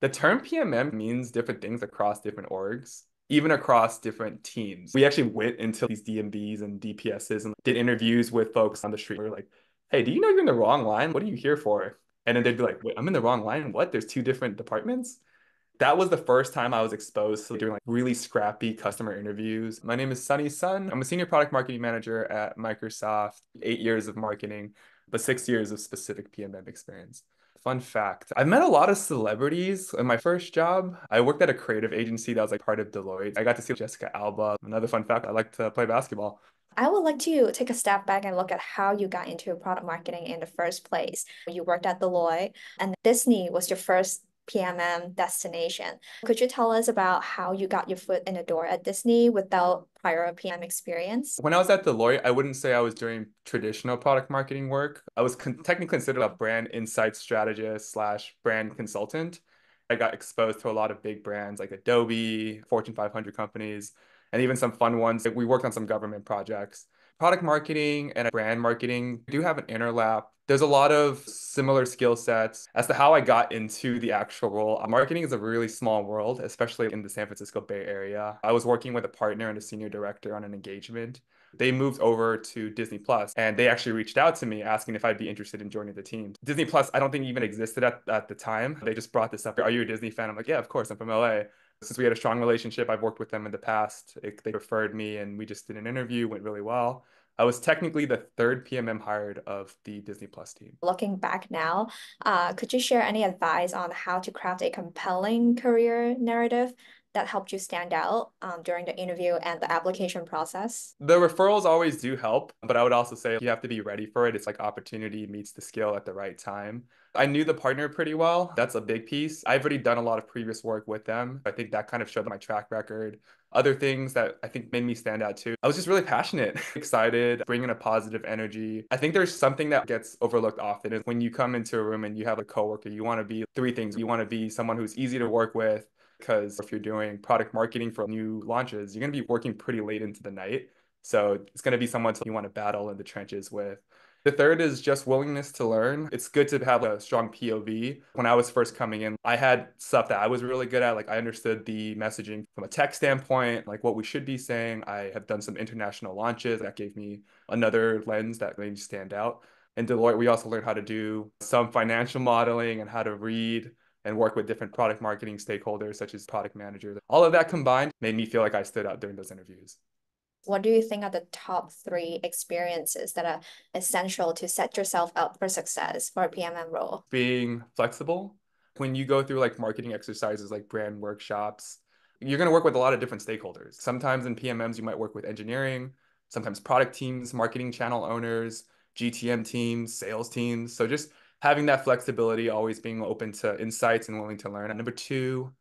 The term PMM means different things across different orgs, even across different teams. We actually went into these DMBs and DPSs and did interviews with folks on the street. We were like, hey, do you know you're in the wrong line? What are you here for? And then they'd be like, wait, I'm in the wrong line. What? There's two different departments? That was the first time I was exposed to doing like really scrappy customer interviews. My name is Sunny Sun. I'm a senior product marketing manager at Microsoft, 8 years of marketing, but 6 years of specific PMM experience. Fun fact, I've met a lot of celebrities in my first job. I worked at a creative agency that was like part of Deloitte. I got to see Jessica Alba. Another fun fact, I like to play basketball. I would like to take a step back and look at how you got into product marketing in the first place. You worked at Deloitte, and Disney was your first PMM destination. Could you tell us about how you got your foot in the door at Disney without prior PM experience? When I was at Deloitte, I wouldn't say I was doing traditional product marketing work. I was technically considered a brand insight strategist slash brand consultant. I got exposed to a lot of big brands like Adobe, Fortune 500 companies, and even some fun ones. We worked on some government projects. Product marketing and brand marketing do have an interlap. There's a lot of similar skill sets. As to how I got into the actual role, marketing is a really small world, especially in the San Francisco Bay Area. I was working with a partner and a senior director on an engagement. They moved over to Disney Plus and they actually reached out to me asking if I'd be interested in joining the team. Disney Plus, I don't think even existed at the time. They just brought this up. Are you a Disney fan? I'm like, yeah, of course. I'm from LA. Since we had a strong relationship, I've worked with them in the past. They referred me and we just did an interview, went really well. I was technically the third PMM hired of the Disney Plus team. Looking back now, could you share any advice on how to craft a compelling career narrative that helped you stand out during the interview and the application process? The referrals always do help, but I would also say you have to be ready for it. It's like opportunity meets the skill at the right time. I knew the partner pretty well. That's a big piece. I've already done a lot of previous work with them. I think that kind of showed my track record. Other things that I think made me stand out too. I was just really passionate, excited, bringing a positive energy. I think there's something that gets overlooked often is when you come into a room and you have a coworker, you want to be three things. You want to be someone who's easy to work with, because if you're doing product marketing for new launches, you're going to be working pretty late into the night. So it's going to be someone you want to battle in the trenches with. The third is just willingness to learn. It's good to have a strong POV. When I was first coming in, I had stuff that I was really good at. Like I understood the messaging from a tech standpoint, like what we should be saying. I have done some international launches that gave me another lens that made me stand out. In Deloitte, we also learned how to do some financial modeling and how to read and work with different product marketing stakeholders, such as product managers. All of that combined made me feel like I stood out during those interviews. What do you think are the top three experiences that are essential to set yourself up for success for a PMM role? Being flexible. When you go through like marketing exercises like brand workshops, you're going to work with a lot of different stakeholders. Sometimes in PMMs, you might work with engineering, sometimes product teams, marketing channel owners, GTM teams, sales teams. So just having that flexibility, always being open to insights and willing to learn. And number two,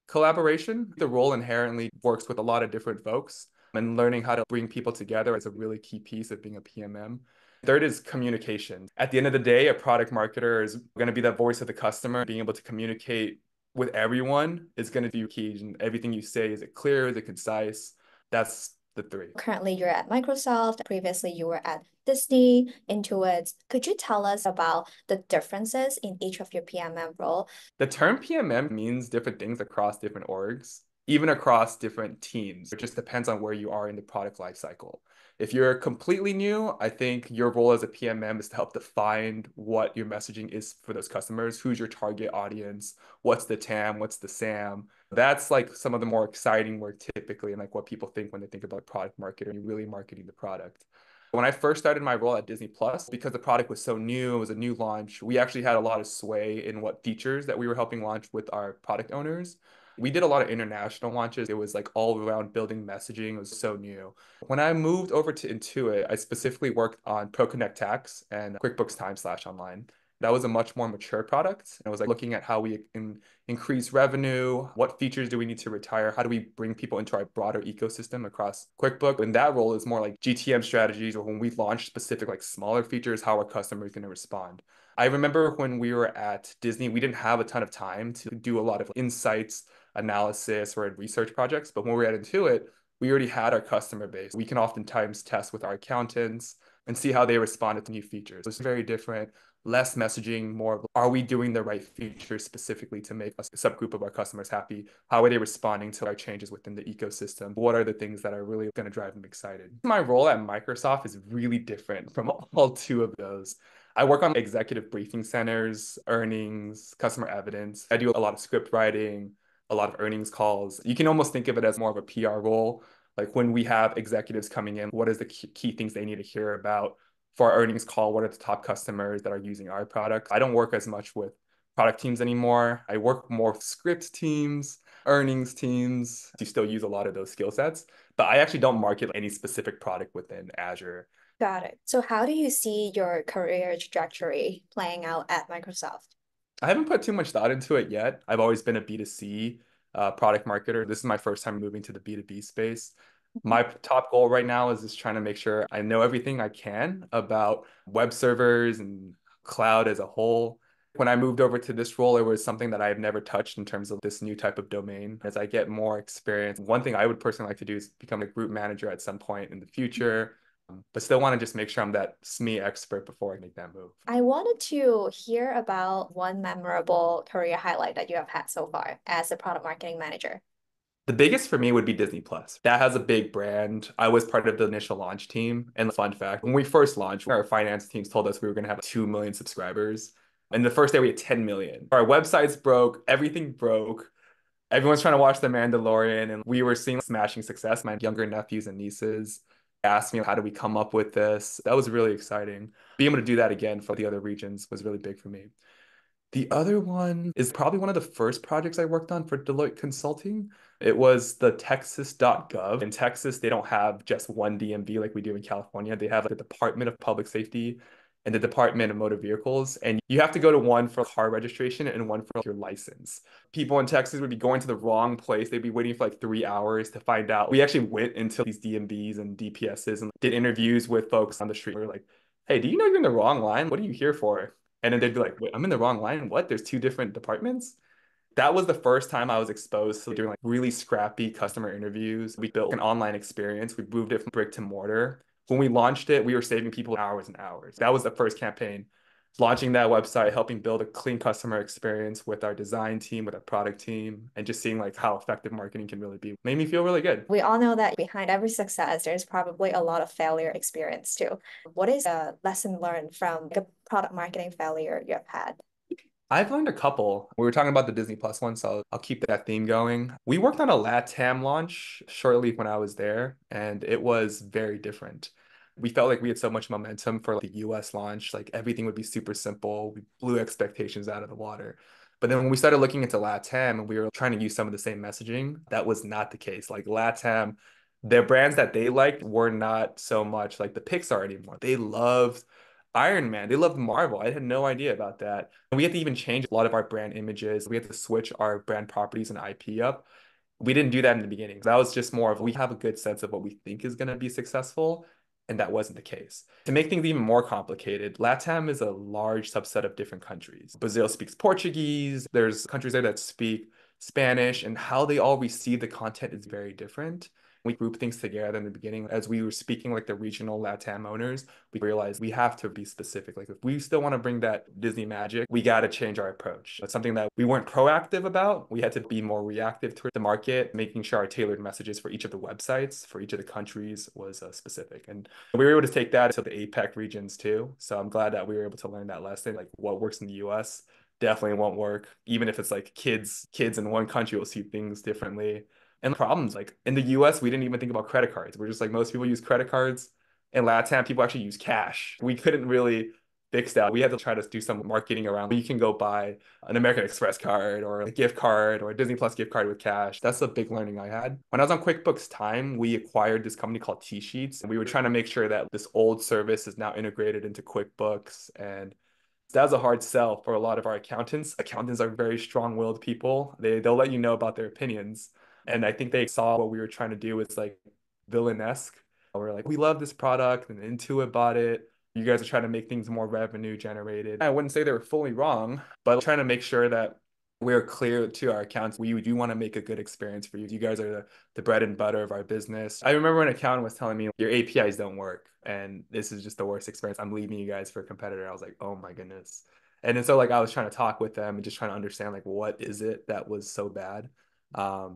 collaboration. The role inherently works with a lot of different folks, and learning how to bring people together is a really key piece of being a PMM. Third is communication. At the end of the day, a product marketer is going to be the voice of the customer. Being able to communicate with everyone is going to be key. And everything you say, is it clear? Is it concise? That's the three. Currently, you're at Microsoft. Previously, you were at Disney, Intuit. Could you tell us about the differences in each of your PMM role? The term PMM means different things across different orgs, even across different teams. It just depends on where you are in the product lifecycle. If you're completely new, I think your role as a PMM is to help define what your messaging is for those customers. Who's your target audience? What's the TAM? What's the SAM? That's like some of the more exciting work typically, and like what people think when they think about product marketing, you're really marketing the product. When I first started my role at Disney Plus, because the product was so new, it was a new launch, we actually had a lot of sway in what features that we were helping launch with our product owners. We did a lot of international launches. It was like all around building messaging. It was so new. When I moved over to Intuit, I specifically worked on ProConnect Tax and QuickBooks Time slash online. That was a much more mature product. And it was like looking at how we can increase revenue, what features do we need to retire, how do we bring people into our broader ecosystem across QuickBooks. And that role is more like GTM strategies, or when we launch specific like smaller features, how our customers going to respond. I remember when we were at Disney, we didn't have a ton of time to do a lot of insights, analysis, or research projects. But when we were at Intuit, we already had our customer base. We can oftentimes test with our accountants and see how they responded to new features. It's very different. less messaging, more of are we doing the right features specifically to make a subgroup of our customers happy? How are they responding to our changes within the ecosystem? What are the things that are really going to drive them excited? My role at Microsoft is really different from all two of those. I work on executive briefing centers, earnings, customer evidence. I do a lot of script writing, a lot of earnings calls. You can almost think of it as more of a PR role. Like when we have executives coming in, what is the key things they need to hear about for our earnings call? What are the top customers that are using our product? I don't work as much with product teams anymore. I work more with script teams, earnings teams. You still use a lot of those skill sets, but I actually don't market any specific product within Azure. Got it. So how do you see your career trajectory playing out at Microsoft? I haven't put too much thought into it yet. I've always been a B2C product marketer. This is my first time moving to the B2B space. My top goal right now is just trying to make sure I know everything I can about web servers and cloud as a whole. When I moved over to this role, it was something that I've never touched in terms of this new type of domain. As I get more experience, one thing I would personally like to do is become a group manager at some point in the future, but still want to just make sure I'm that SME expert before I make that move. I wanted to hear about one memorable career highlight that you have had so far as a product marketing manager. The biggest for me would be Disney Plus. That has a big brand. I was part of the initial launch team. And fun fact, when we first launched, our finance teams told us we were going to have 2 million subscribers. And the first day we had 10 million. Our websites broke, everything broke. Everyone's trying to watch The Mandalorian, and we were seeing smashing success. My younger nephews and nieces asked me, how do we come up with this? That was really exciting. Being able to do that again for the other regions was really big for me. The other one is probably one of the first projects I worked on for Deloitte Consulting. It was the Texas.gov. In Texas, they don't have just one DMV like we do in California. They have like, the Department of Public Safety and the Department of Motor Vehicles. And you have to go to one for car registration and one for your license. People in Texas would be going to the wrong place. They'd be waiting for like 3 hours to find out. We actually went into these DMVs and DPSs and did interviews with folks on the street. We were like, hey, do you know you're in the wrong line? What are you here for? And then they'd be like, wait, I'm in the wrong line. What? There's two different departments? That was the first time I was exposed to doing like really scrappy customer interviews. We built an online experience. We moved it from brick to mortar. When we launched it, we were saving people hours and hours. That was the first campaign. Launching that website, helping build a clean customer experience with our design team, with our product team, and just seeing like how effective marketing can really be made me feel really good. We all know that behind every success, there's probably a lot of failure experience too. What is a lesson learned from a product marketing failure you have had? I've learned a couple. We were talking about the Disney Plus one, so I'll keep that theme going. We worked on a LATAM launch shortly when I was there, and it was very different. We felt like we had so much momentum for like, the US launch, like everything would be super simple. We blew expectations out of the water. But then when we started looking into LATAM and we were trying to use some of the same messaging, that was not the case. Like LATAM, their brands that they liked were not so much like the Pixar anymore. They loved Iron Man. They loved Marvel. I had no idea about that. And we had to even change a lot of our brand images. We had to switch our brand properties and IP up. We didn't do that in the beginning. That was just more of we have a good sense of what we think is going to be successful. And that wasn't the case. To make things even more complicated, LATAM is a large subset of different countries. Brazil speaks Portuguese. There's countries there that speak Spanish, and how they all receive the content is very different. We grouped things together in the beginning as we were speaking like the regional LATAM owners. We realized we have to be specific. Like if we still want to bring that Disney magic, we got to change our approach. That's something that we weren't proactive about. We had to be more reactive to the market, making sure our tailored messages for each of the websites, for each of the countries was specific. And we were able to take that to the APAC regions too. So I'm glad that we were able to learn that lesson. Like what works in the US definitely won't work. Even if it's like kids in one country will see things differently. And problems like in the US, we didn't even think about credit cards. We're just like most people use credit cards. In LATAM, people actually use cash. We couldn't really fix that. We had to try to do some marketing around. You can go buy an American Express card or a gift card or a Disney Plus gift card with cash. That's a big learning I had. When I was on QuickBooks Time, we acquired this company called T-Sheets, and we were trying to make sure that this old service is now integrated into QuickBooks. And that was a hard sell for a lot of our accountants. Accountants are very strong-willed people. They'll let you know about their opinions. And I think they saw what we were trying to do was like villain-esque. We're like, we love this product and Intuit bought it. You guys are trying to make things more revenue generated. I wouldn't say they were fully wrong, but trying to make sure that We're clear to our accounts. We do want to make a good experience for you. You guys are the bread and butter of our business. I remember an accountant was telling me your APIs don't work and this is just the worst experience. I'm leaving you guys for a competitor. I was like, oh my goodness. And then so like I was trying to talk with them and just trying to understand like what is it that was so bad.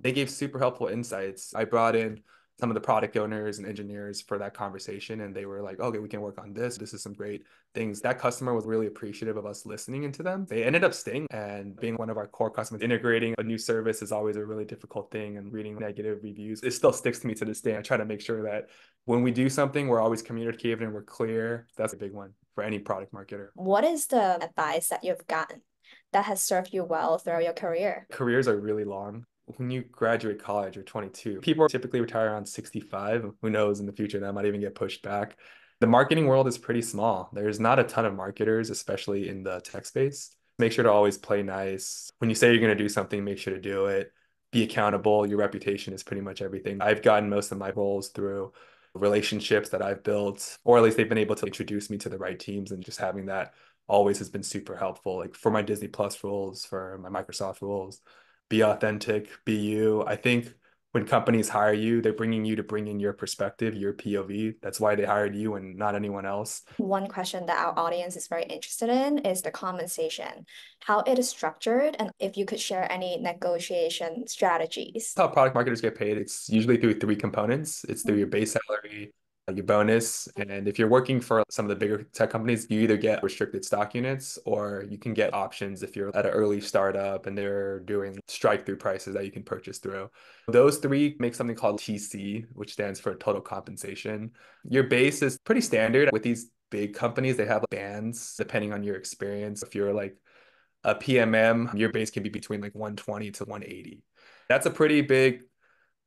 They gave super helpful insights. I brought in some of the product owners and engineers for that conversation and they were like, okay, we can work on this. This is some great things. That customer was really appreciative of us listening into them. They ended up staying and being one of our core customers. Integrating a new service is always a really difficult thing, and reading negative reviews, it still sticks to me to this day. I try to make sure that when we do something, we're always communicative and we're clear. That's a big one for any product marketer. What is the advice that you've gotten that has served you well throughout your career? Careers are really long. When you graduate college, you're 22. People typically retire around 65. Who knows, in the future that might even get pushed back. The marketing world is pretty small. There's not a ton of marketers, especially in the tech space. Make sure to always play nice. When you say you're going to do something, make sure to do it. Be accountable. Your reputation is pretty much everything. I've gotten most of my roles through relationships that I've built, or at least they've been able to introduce me to the right teams, and just having that always has been super helpful. Like for my Disney Plus roles, for my Microsoft roles, be authentic, be you. I think when companies hire you, they're bringing you to bring in your perspective, your POV. That's why they hired you and not anyone else. One question that our audience is very interested in is the compensation, how it is structured, and if you could share any negotiation strategies. How product marketers get paid, it's usually through three components. It's through your base salary, your bonus, and if you're working for some of the bigger tech companies, you either get restricted stock units or you can get options if you're at an early startup and they're doing strike through prices that you can purchase through. Those three make something called TC, which stands for total compensation. Your base is pretty standard. With these big companies, they have bands depending on your experience. If you're like a PMM, your base can be between like 120 to 180. That's a pretty big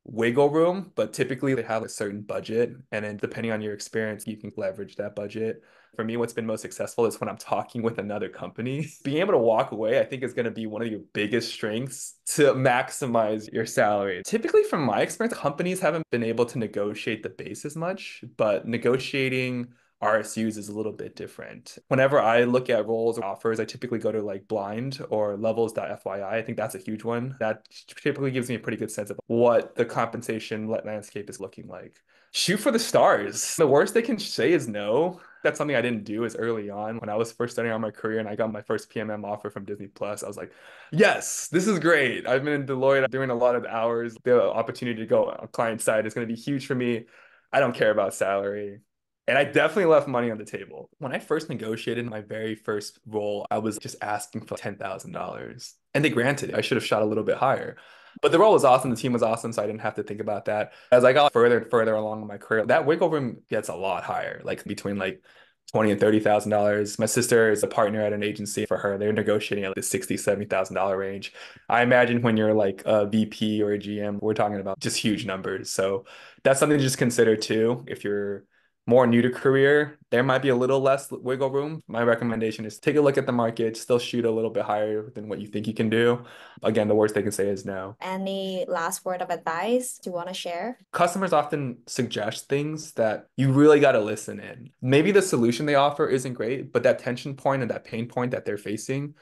wiggle room, but typically they have a certain budget. And then depending on your experience, you can leverage that budget. For me, what's been most successful is when I'm talking with another company. Being able to walk away, I think, is going to be one of your biggest strengths to maximize your salary. Typically, from my experience, companies haven't been able to negotiate the base as much, but negotiating RSUs is a little bit different. Whenever I look at roles or offers, I typically go to like blind or levels.fyi. I think that's a huge one. That typically gives me a pretty good sense of what the compensation landscape is looking like. Shoot for the stars. The worst they can say is no. That's something I didn't do as early on when I was first starting out my career and I got my first PMM offer from Disney Plus. I was like, yes, this is great. I've been in Deloitte doing a lot of hours. The opportunity to go on client side is going to be huge for me. I don't care about salary. And I definitely left money on the table. When I first negotiated my very first role, I was just asking for $10,000 and they granted it. I should have shot a little bit higher. But the role was awesome. The team was awesome. So I didn't have to think about that. As I got further and further along in my career, that wiggle room gets a lot higher, like between like 20 and $30,000. My sister is a partner at an agency. For her, they're negotiating at the 60, $70,000 range. I imagine when you're like a VP or a GM, we're talking about just huge numbers. So that's something to just consider too. If you're more new to career, there might be a little less wiggle room. My recommendation is take a look at the market, still shoot a little bit higher than what you think you can do. Again, the worst they can say is no. Any last word of advice do you want to share? Customers often suggest things that you really got to listen in. Maybe the solution they offer isn't great, but that tension point and that pain point that they're facing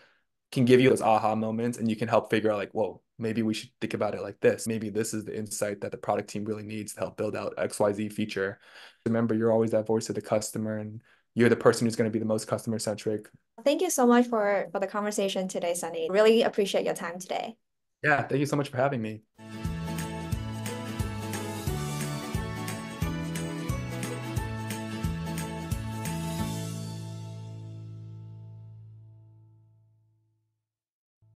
can give you those aha moments and you can help figure out like, whoa, maybe we should think about it like this. Maybe this is the insight that the product team really needs to help build out XYZ feature. Remember, you're always that voice of the customer and you're the person who's going to be the most customer centric. Thank you so much for the conversation today, Sunny. Really appreciate your time today. Yeah, thank you so much for having me.